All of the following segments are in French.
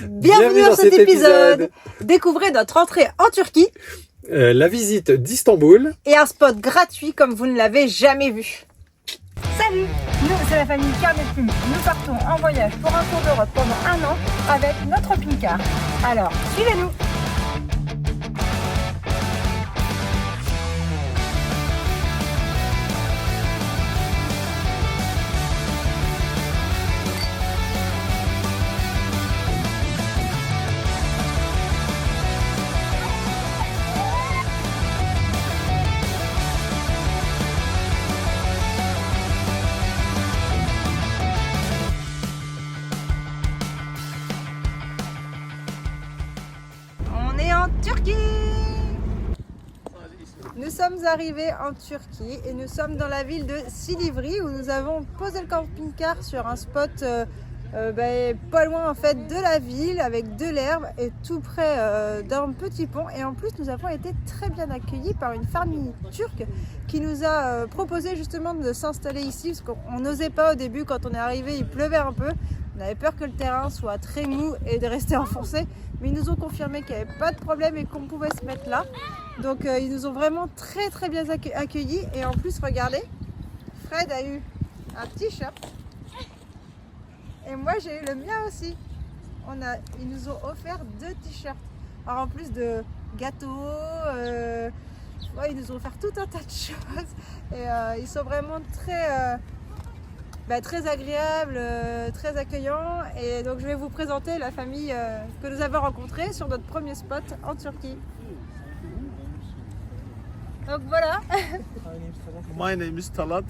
Bienvenue dans cet épisode. Découvrez notre entrée en Turquie, la visite d'Istanbul et un spot gratuit comme vous ne l'avez jamais vu. Salut, nous c'est la famille Carnet Plume. Nous partons en voyage pour un tour d'Europe pendant un an avec notre camping-car. Alors, suivez-nous. On est en Turquie. Nous sommes arrivés en Turquie et nous sommes dans la ville de Silivri où nous avons posé le camping-car sur un spot pas loin en fait de la ville avec de l'herbe et tout près d'un petit pont. Et en plus nous avons été très bien accueillis par une famille turque qui nous a proposé justement de s'installer ici parce qu'on n'osait pas au début quand on est arrivé, il pleuvait un peu. On avait peur que le terrain soit très mou et de rester enfoncé, mais ils nous ont confirmé qu'il n'y avait pas de problème et qu'on pouvait se mettre là. Donc ils nous ont vraiment très bien accueillis. Et en plus, regardez, Fred a eu un t-shirt et moi j'ai eu le mien aussi. Ils nous ont offert 2 t-shirts. Alors en plus de gâteaux, ils nous ont offert tout un tas de choses. Et ils sont vraiment très agréable, très accueillant. Et donc je vais vous présenter la famille que nous avons rencontrée sur notre premier spot en Turquie. Donc voilà. My name is Talat.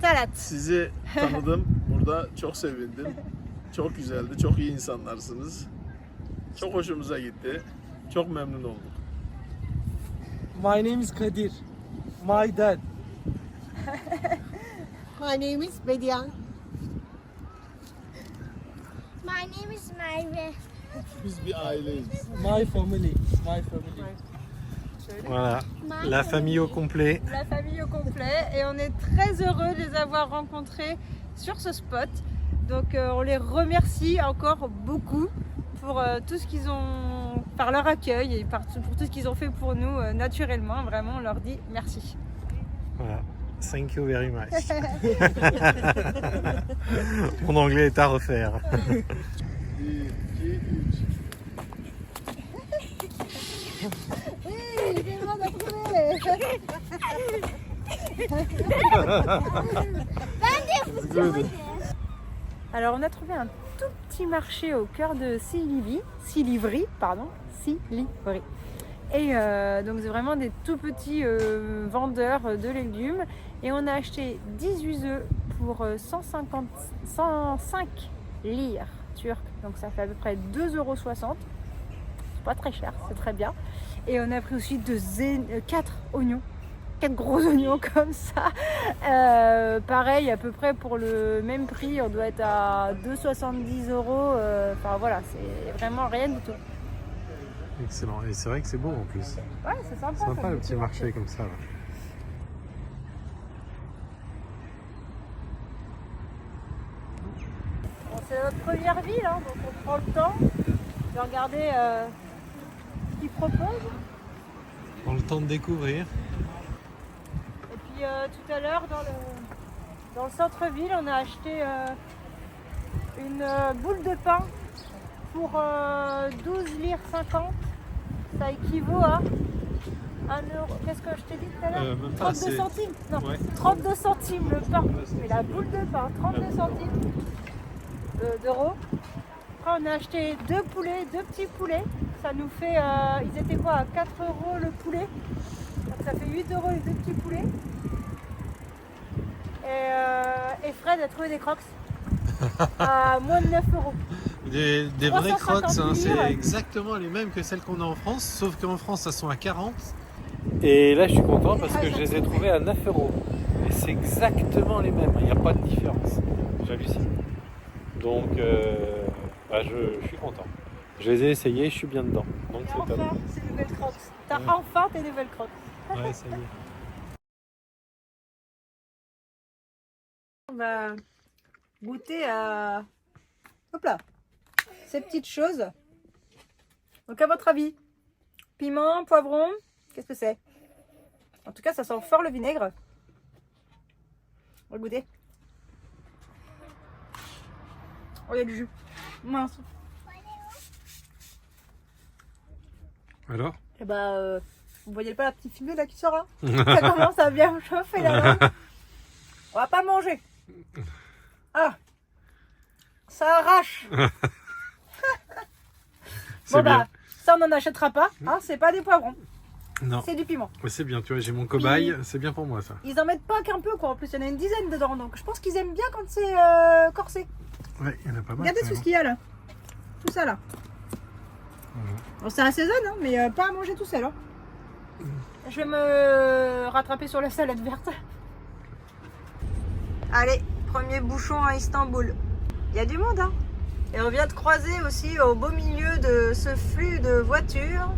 Talat. Sizi tanıdım. Burada çok sevindim. Çok güzeldi. Çok iyi insanlarsınız. Çok hoşumuza gitti. Çok memnun olduk. My name is Kadir. My dad. My name is Bedian. My name is Merve. Biz bir aileyiz. My family. My family. Voilà, la famille au complet. La famille au complet. Et on est très heureux de les avoir rencontrés sur ce spot. Donc on les remercie encore beaucoup pour tout ce qu'ils ont, par leur accueil et pour tout ce qu'ils ont fait pour nous naturellement. Vraiment, on leur dit merci. Voilà. Thank you very much. Mon anglais est à refaire. 1, 2, 3. Oui, c'est bon d'en trouver. Alors on a trouvé un tout petit marché au cœur de Silivri. Et donc c'est vraiment des tout petits vendeurs de légumes. Et on a acheté 18 œufs pour 105 lire turcs. Donc ça fait à peu près 2,60 €. C'est pas très cher, c'est très bien. Et on a pris aussi 4 oignons. 4 gros oignons comme ça. Pareil, à peu près pour le même prix, on doit être à 2,70 €. Enfin voilà, c'est vraiment rien du tout. Excellent. Et c'est vrai que c'est beau en plus. Ouais, c'est sympa. C'est sympa le petit marché comme ça. Là. Bon, c'est notre première ville, hein, donc on prend le temps de regarder ce qu'ils proposent. Prends le temps de découvrir. Et puis tout à l'heure, dans le centre-ville, on a acheté une boule de pain pour 12 lire 50. Ça équivaut à 1 euro. Qu'est-ce que je t'ai dit tout à l'heure? 32 centimes. Non, Ouais. 32 centimes le pain. Mais la boule de pain, 32 centimes d'euros. Après, on a acheté 2 poulets, 2 petits poulets. Ça nous fait, ils étaient quoi, à 4 € le poulet. Donc ça fait 8 € les 2 petits poulets. Et Fred a trouvé des crocs à moins de 9 €. Des vrais 350 crocs, hein, c'est livres. exactement les mêmes que celles qu'on a en France, sauf qu'en France, elles sont à 40. Et là, je suis content parce que je les ai trouvés à 9 €. Et c'est exactement les mêmes, il n'y a pas de différence. J'hallucine. Donc, je suis content. Je les ai essayés, je suis bien dedans. Donc, Et c'est top. enfin, ces nouvelles crocs. T'as Ouais. enfin tes nouvelles crocs. Ouais, ça y est. On va goûter à... Hop là. ces petites choses. Donc à votre avis, piment, poivron, qu'est-ce que c'est? En tout cas, ça sent fort le vinaigre. On va goûter. Oh, il y a du jus. Mince. Alors? Et bah, vous voyez pas la petite fumée là qui sort là? Ça commence à bien chauffer là. On va pas manger. Ah, ça arrache. C'est Bon bien. bah, ça on n'en achètera pas. Hein, c'est pas des poivrons, Non, c'est du piment. mais c'est bien, tu vois, j'ai mon cobaye, c'est bien pour moi ça. Ils en mettent pas qu'un peu quoi. En plus, il y en a une dizaine dedans. Donc je pense qu'ils aiment bien quand c'est corsé. Ouais, il y en a pas mal. Regardez quand tout même. ce qu'il y a là. Tout ça là. Bon, ça assaisonne, hein, mais pas à manger tout seul. Hein. Je vais me rattraper sur la salade verte. Allez, premier bouchon à Istanbul. Il y a du monde, hein. Et on vient de croiser aussi au beau milieu de ce flux de voitures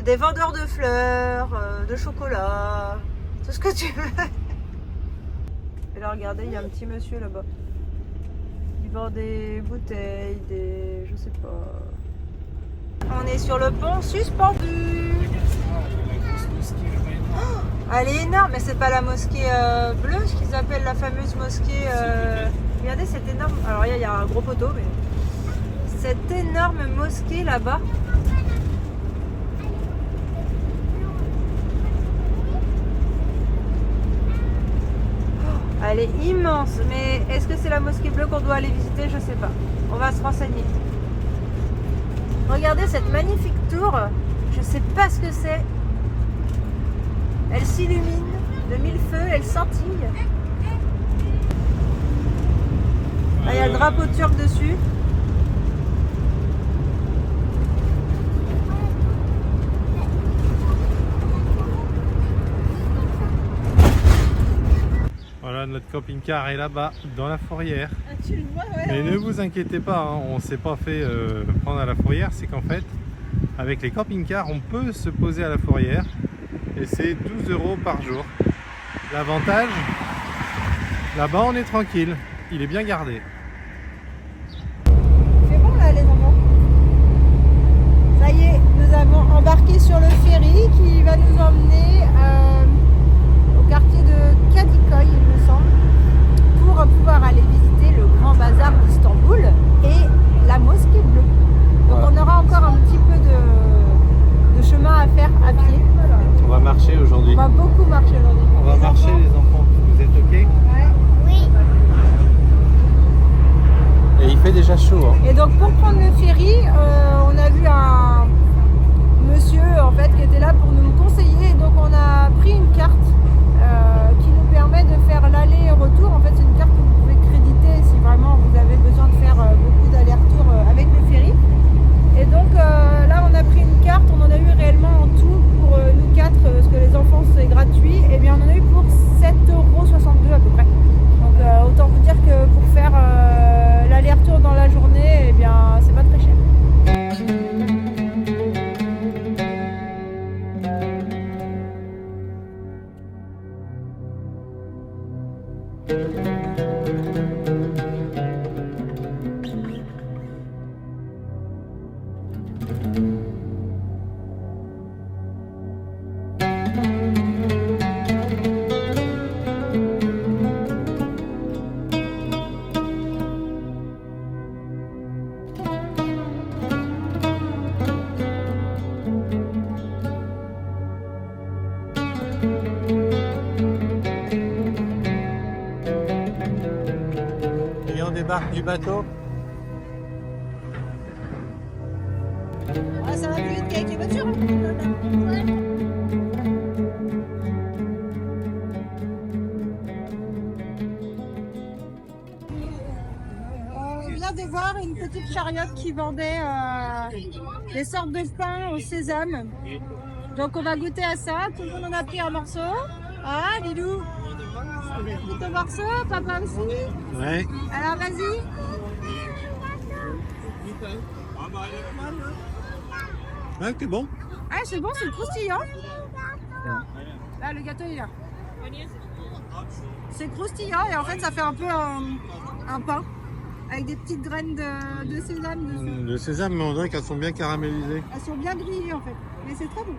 des vendeurs de fleurs, de chocolat, tout ce que tu veux. Et là, regardez, il y a un petit monsieur là-bas. Il vend des bouteilles, des... je sais pas. On est sur le pont suspendu. Elle est énorme, mais c'est pas la mosquée bleue, ce qu'ils appellent la fameuse mosquée. Regardez cette énorme. Alors il y a un gros poteau, mais cette énorme mosquée là-bas. Elle est immense, mais est-ce que c'est la mosquée bleue qu'on doit aller visiter? Je sais pas. On va se renseigner. Regardez cette magnifique tour. Je sais pas ce que c'est. Elle s'illumine de mille feux, elle scintille. Là, il y a le drapeau turc dessus. Voilà, notre camping-car est là-bas, dans la fourrière. Ah, tu le vois, ouais. Mais ne vous inquiétez pas, hein, on ne s'est pas fait prendre à la fourrière, c'est qu'en fait, avec les camping-cars, on peut se poser à la fourrière et c'est 12 € par jour. L'avantage, là-bas on est tranquille, il est bien gardé. Il fait bon là, les enfants. Ça y est, nous avons embarqué sur le ferry qui va nous emmener au quartier de Kadıköy, il me semble, pour pouvoir aller visiter le grand bazar d'Istanbul et la mosquée bleue. Donc on aura encore un petit peu de chemin à faire à pied. On va marcher aujourd'hui. On va beaucoup marcher aujourd'hui. On va Les marcher enfants. les enfants, vous êtes ok? Oui. Et il fait déjà chaud. Hein. Et donc pour prendre le ferry, on a vu un monsieur en fait qui était là pour nous conseiller. Et donc on a pris une carte qui nous permet de faire l'aller-retour. En fait c'est une carte que vous pouvez créditer si vraiment vous avez besoin de faire beaucoup d'allers-retours avec le ferry. Et donc là on a pris une carte, on en a eu réellement en tout pour nous quatre, parce que les enfants c'est gratuit, et bien on en a eu pour 7,62 € à peu près. Donc autant vous dire que pour faire l'aller-retour dans la journée, eh bien c'est pas très cher. Et on débarque du bateau. Ah, ça va plus vite qu'avec les voitures. On vient de voir une petite chariote qui vendait des sortes de pain au sésame. Donc on va goûter à ça. Tout le monde en a pris un morceau. Ah, Lilou, un morceau, papa aussi. Ouais. Alors vas-y. Ouais, c'est bon. Ah, c'est bon, c'est croustillant. Là, le gâteau il est là. C'est croustillant et en fait ça fait un peu un pain avec des petites graines de sésame dessus. Le sésame, mais on dirait qu'elles sont bien caramélisées. Elles sont bien grillées en fait, mais c'est très bon.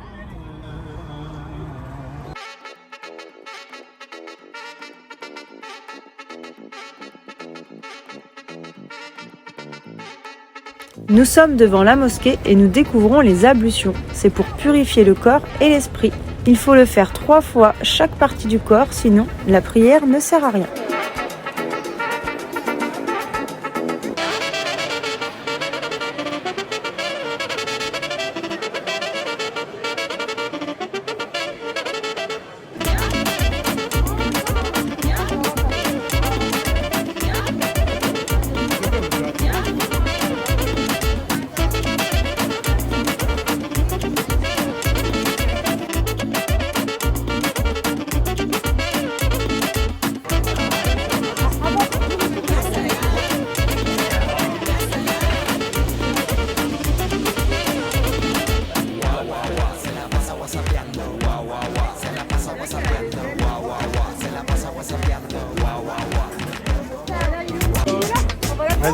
Nous sommes devant la mosquée et nous découvrons les ablutions. C'est pour purifier le corps et l'esprit. Il faut le faire 3 fois chaque partie du corps, sinon la prière ne sert à rien.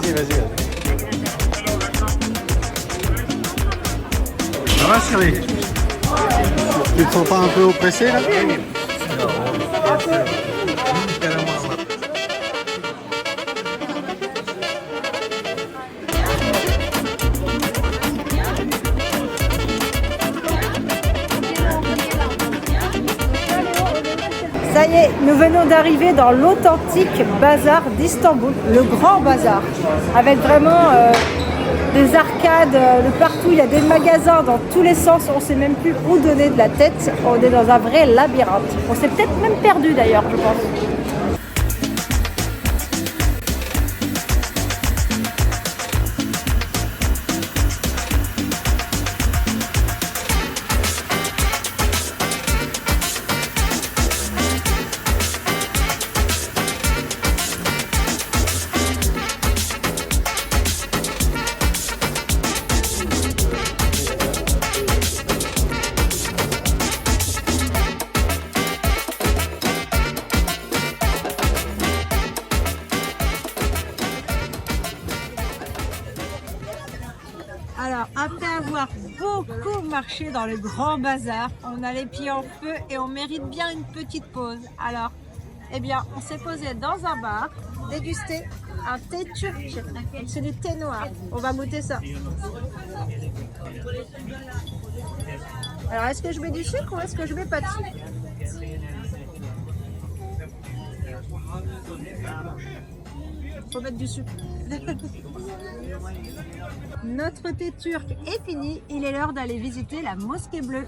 Vas-y. Ça va Cyril? Tu te sens pas un peu oppressé là? Ça y est, nous venons d'arriver dans l'authentique bazar d'Istanbul, le grand bazar, avec vraiment des arcades de partout, il y a des magasins dans tous les sens, on ne sait même plus où donner de la tête, on est dans un vrai labyrinthe. On s'est peut-être même perdu d'ailleurs, je pense. Alors, après avoir beaucoup marché dans le grand bazar, on a les pieds en feu et on mérite bien une petite pause. Alors, eh bien, on s'est posé dans un bar, déguster un thé turc. C'est du thé noir. On va goûter ça. Alors, est-ce que je mets du sucre ou est-ce que je mets pas de sucre? Faut mettre du sucre. Notre thé turc est fini, il est l'heure d'aller visiter la mosquée bleue.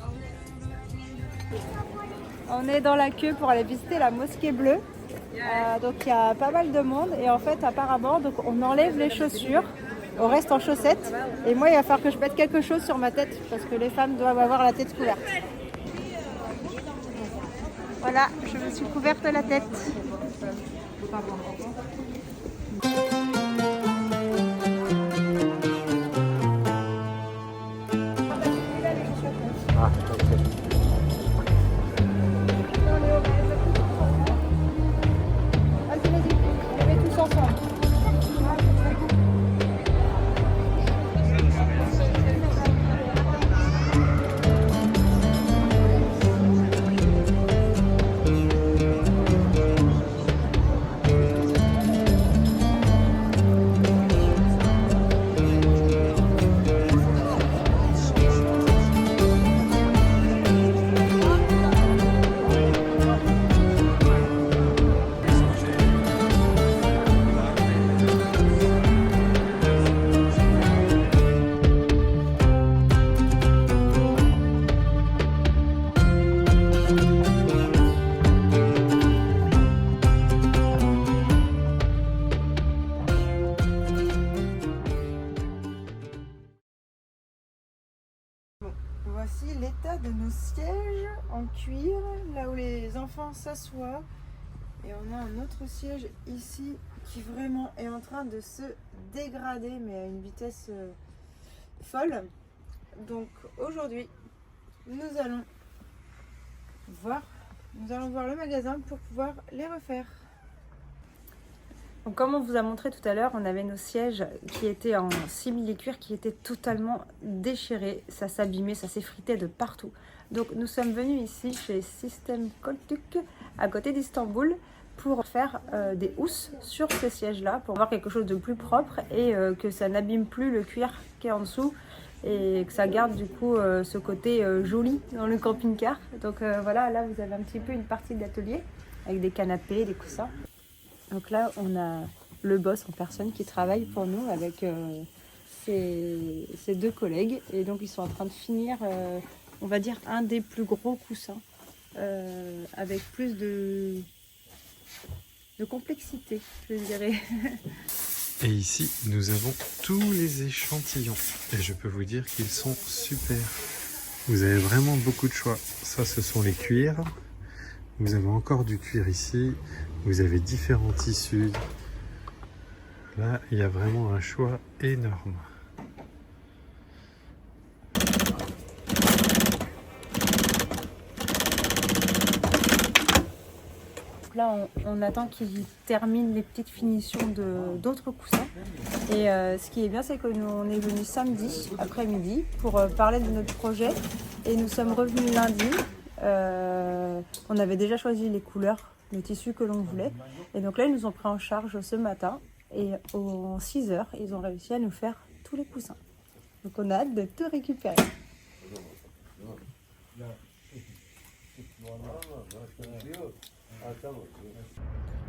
On est dans la queue pour aller visiter la mosquée bleue. Donc il y a pas mal de monde et en fait apparemment donc on enlève les chaussures, on reste en chaussettes et moi il va falloir que je mette quelque chose sur ma tête parce que les femmes doivent avoir la tête couverte. Voilà, je me suis couverte la tête. Voici l'état de nos sièges en cuir, là où les enfants s'assoient. Et on a un autre siège ici qui vraiment est en train de se dégrader, mais à une vitesse folle. Donc aujourd'hui, nous allons voir le magasin pour pouvoir les refaire. Donc, comme on vous a montré tout à l'heure, on avait nos sièges qui étaient en simili-cuir, qui étaient totalement déchirés. Ça s'abîmait, ça s'effritait de partout. Donc nous sommes venus ici chez System Koltuk, à côté d'Istanbul, pour faire des housses sur ces sièges-là, pour avoir quelque chose de plus propre et que ça n'abîme plus le cuir qui est en dessous et que ça garde du coup ce côté joli dans le camping-car. Donc voilà, là vous avez un petit peu une partie de l'atelier avec des canapés, des coussins. Donc là on a le boss en personne qui travaille pour nous avec ses deux collègues et donc ils sont en train de finir on va dire un des plus gros coussins avec plus de complexité, je dirais. Et ici, nous avons tous les échantillons. Et je peux vous dire qu'ils sont super. Vous avez vraiment beaucoup de choix. Ça, ce sont les cuirs. Vous avez encore du cuir ici. Vous avez différents tissus. Là, il y a vraiment un choix énorme. Là, on attend qu'ils terminent les petites finitions d'autres coussins. Et ce qui est bien, c'est que nous, on est venu samedi après-midi pour parler de notre projet. Et nous sommes revenus lundi. On avait déjà choisi les couleurs, le tissu que l'on voulait. Et donc là, ils nous ont pris en charge ce matin. Et en 6 heures, ils ont réussi à nous faire tous les coussins. Donc on a hâte de tout récupérer.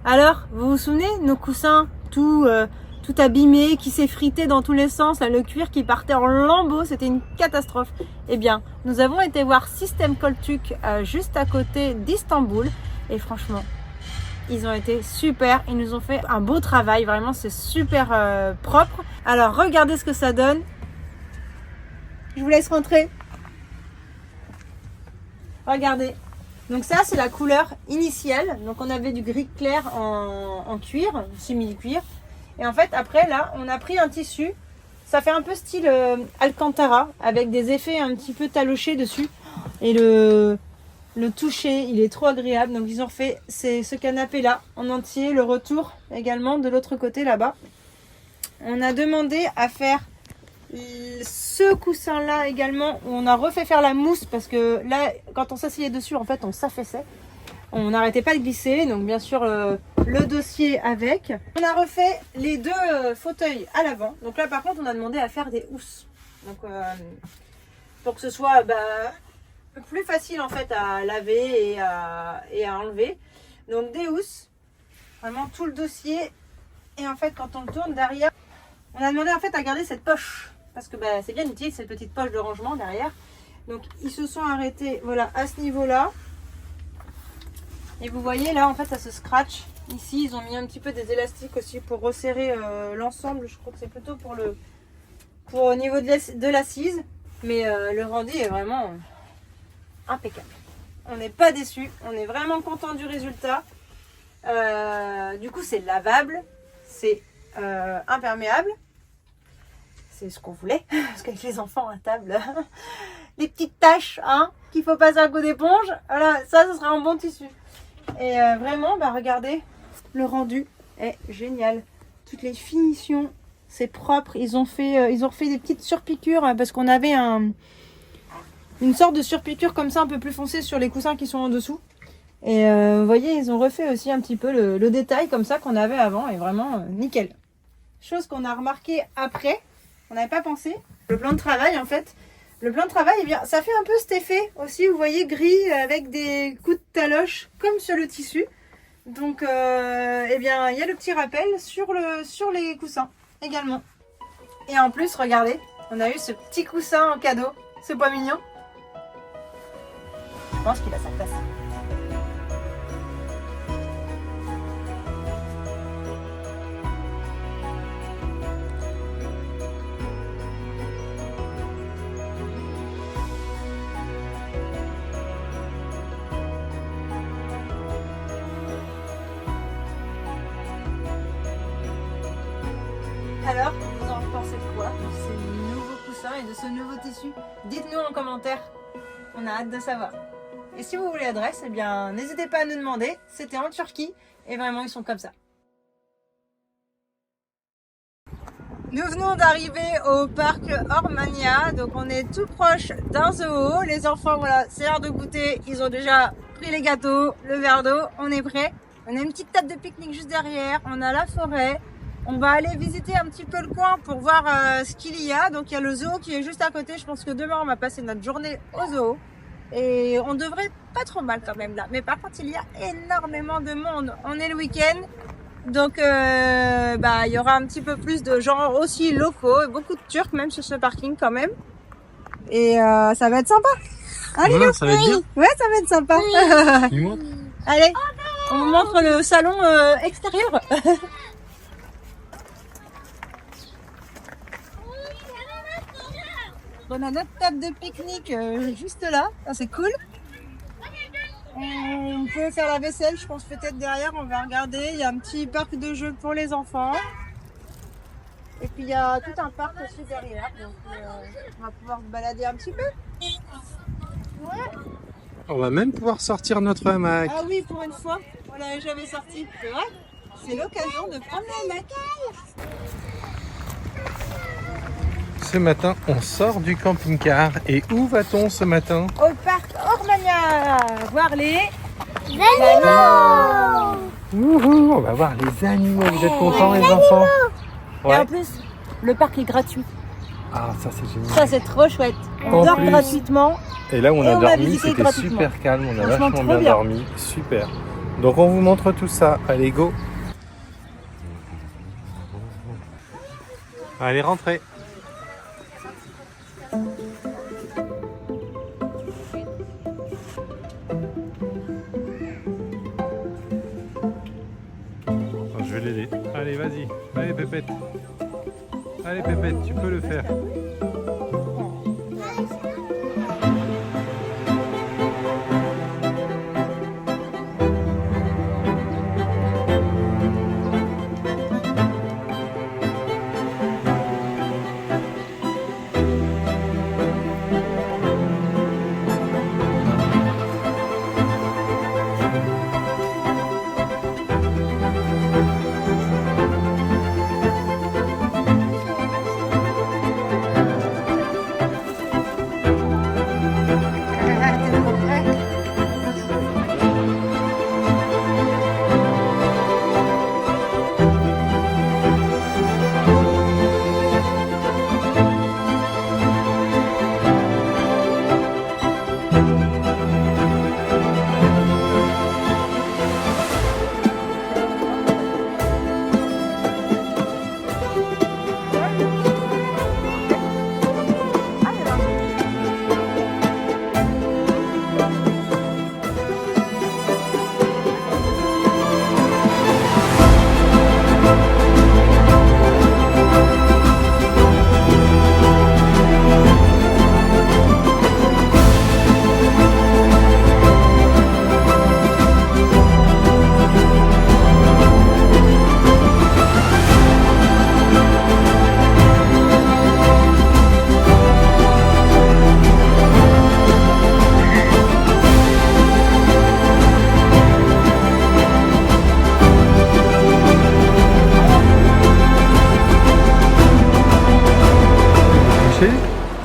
Alors, vous vous souvenez, nos coussins tout abîmés, qui s'effritaient dans tous les sens, là, le cuir qui partait en lambeaux, c'était une catastrophe. Eh bien, nous avons été voir System Koltuk juste à côté d'Istanbul et franchement, ils ont été super, ils nous ont fait un beau travail, vraiment c'est super propre. Alors, regardez ce que ça donne. Je vous laisse rentrer. Regardez. Donc ça, c'est la couleur initiale. Donc on avait du gris clair en cuir, simili-cuir. Et en fait, après, là, on a pris un tissu. Ça fait un peu style Alcantara, avec des effets un petit peu talochés dessus. Et le toucher, il est trop agréable. Donc ils ont fait ce canapé-là en entier. Le retour également de l'autre côté, là-bas. On a demandé à faire ce coussin là également, on a refait faire la mousse parce que là quand on s'asseyait dessus en fait on s'affaissait, on n'arrêtait pas de glisser, donc bien sûr le dossier avec. On a refait les deux fauteuils à l'avant, donc là par contre on a demandé à faire des housses, donc pour que ce soit plus facile en fait à laver et à enlever. Donc des housses, vraiment tout le dossier, et en fait quand on le tourne derrière, on a demandé en fait à garder cette poche. Parce que c'est bien utile cette petite poche de rangement derrière. Donc ils se sont arrêtés voilà, à ce niveau-là. Et vous voyez là en fait ça se scratch. Ici ils ont mis un petit peu des élastiques aussi pour resserrer l'ensemble. Je crois que c'est plutôt pour au niveau de l'assise. Mais le rendu est vraiment impeccable. On n'est pas déçus. On est vraiment content du résultat. Du coup c'est lavable. C'est imperméable. C'est ce qu'on voulait, parce qu'avec les enfants à table, les petites taches qu'il faut passer un coup d'éponge, voilà, ça ce sera un bon tissu. Et vraiment, regardez, le rendu est génial. Toutes les finitions, c'est propre. Ils ont fait des petites surpiqûres parce qu'on avait une sorte de surpiqûre comme ça un peu plus foncée sur les coussins qui sont en dessous. Et vous voyez, ils ont refait aussi un petit peu le détail comme ça qu'on avait avant et vraiment nickel. Chose qu'on a remarqué après. On n'avait pas pensé. Le plan de travail, en fait, eh bien, ça fait un peu cet effet aussi, vous voyez, gris avec des coups de taloche comme sur le tissu. Donc, eh bien, il y a le petit rappel sur les coussins également. Et en plus, regardez, on a eu ce petit coussin en cadeau. C'est pas mignon? Je pense qu'il a sa place. Alors, vous en pensez quoi de ces nouveaux coussins et de ce nouveau tissu? Dites-nous en commentaire, on a hâte de savoir. Et si vous voulez l'adresse, eh bien, n'hésitez pas à nous demander, c'était en Turquie, et vraiment ils sont comme ça. Nous venons d'arriver au parc Ormania, donc on est tout proche d'un zoo. Les enfants, voilà, c'est l'heure de goûter. Ils ont déjà pris les gâteaux, le verre d'eau, on est prêt. On a une petite table de pique-nique juste derrière, on a la forêt. On va aller visiter un petit peu le coin pour voir ce qu'il y a. Donc il y a le zoo qui est juste à côté. Je pense que demain on va passer notre journée au zoo. Et on devrait pas trop mal quand même là. Mais par contre il y a énormément de monde. On est le week-end. Donc il y aura un petit peu plus de gens aussi locaux. Beaucoup de Turcs même sur ce parking quand même. Et ça va être sympa. Allez, Voilà, ça va être bien. Ouais, ça va être sympa. Dis-moi. Allez, on vous montre le salon extérieur. On a notre table de pique-nique juste là, ça, c'est cool. On peut faire la vaisselle, je pense peut-être derrière, on va regarder. Il y a un petit parc de jeux pour les enfants. Et puis il y a tout un parc aussi derrière, donc on va pouvoir se balader un petit peu. On va même pouvoir sortir notre hamac. Ah oui, pour une fois, on l'avait jamais sorti, c'est vrai. C'est l'occasion de prendre le hamac. Ce matin, on sort du camping-car. Et où va-t-on ce matin? Au parc Ormania, voir les Animaux. Wouhou, on va voir les animaux. Vous êtes contents les enfants? Et Ouais. en plus, le parc est gratuit. Ah, ça c'est génial. Ça, c'est trop chouette. En On dort plus- gratuitement. Et là où on Et a on va dormi, visiter c'était gratuitement. super calme. On a Franchement, vachement trop bien bien. dormi. Super. Donc on vous montre tout ça. Allez, go. Allez, rentrez. Je vais l'aider. Allez, vas-y. Allez, Pépette. Allez, Pépette, tu peux le faire.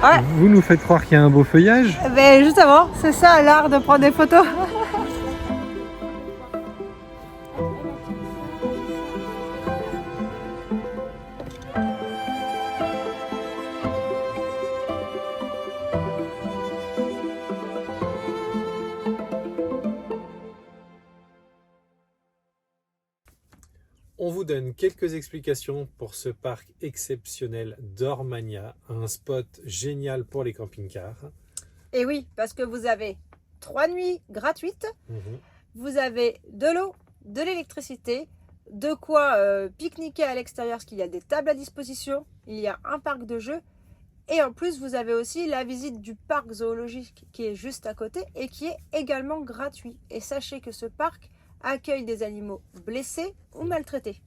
Ouais. Vous nous faites croire qu'il y a un beau feuillage. Ben juste avant, c'est ça l'art de prendre des photos. On vous donne quelques explications pour ce parc exceptionnel d'Ormania, un spot génial pour les camping-cars. Et oui, parce que vous avez 3 nuits gratuites, vous avez de l'eau, de l'électricité, de quoi pique-niquer à l'extérieur parce qu'il y a des tables à disposition, il y a un parc de jeux et en plus vous avez aussi la visite du parc zoologique qui est juste à côté et qui est également gratuit. Et sachez que ce parc accueille des animaux blessés ou maltraités.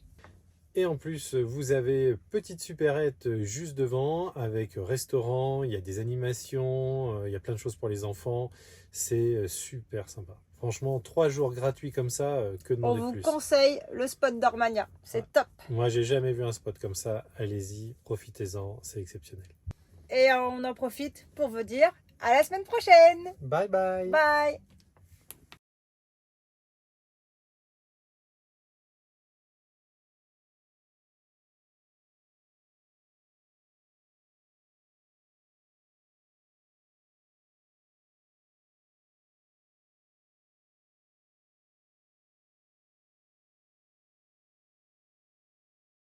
Et en plus, vous avez petite supérette juste devant avec restaurant, il y a des animations, il y a plein de choses pour les enfants. C'est super sympa. Franchement, 3 jours gratuits comme ça, que On demander vous plus. conseille le spot d'Ormania. C'est top. Moi, j'ai jamais vu un spot comme ça. Allez-y, profitez-en, c'est exceptionnel. Et on en profite pour vous dire à la semaine prochaine. Bye bye. Bye.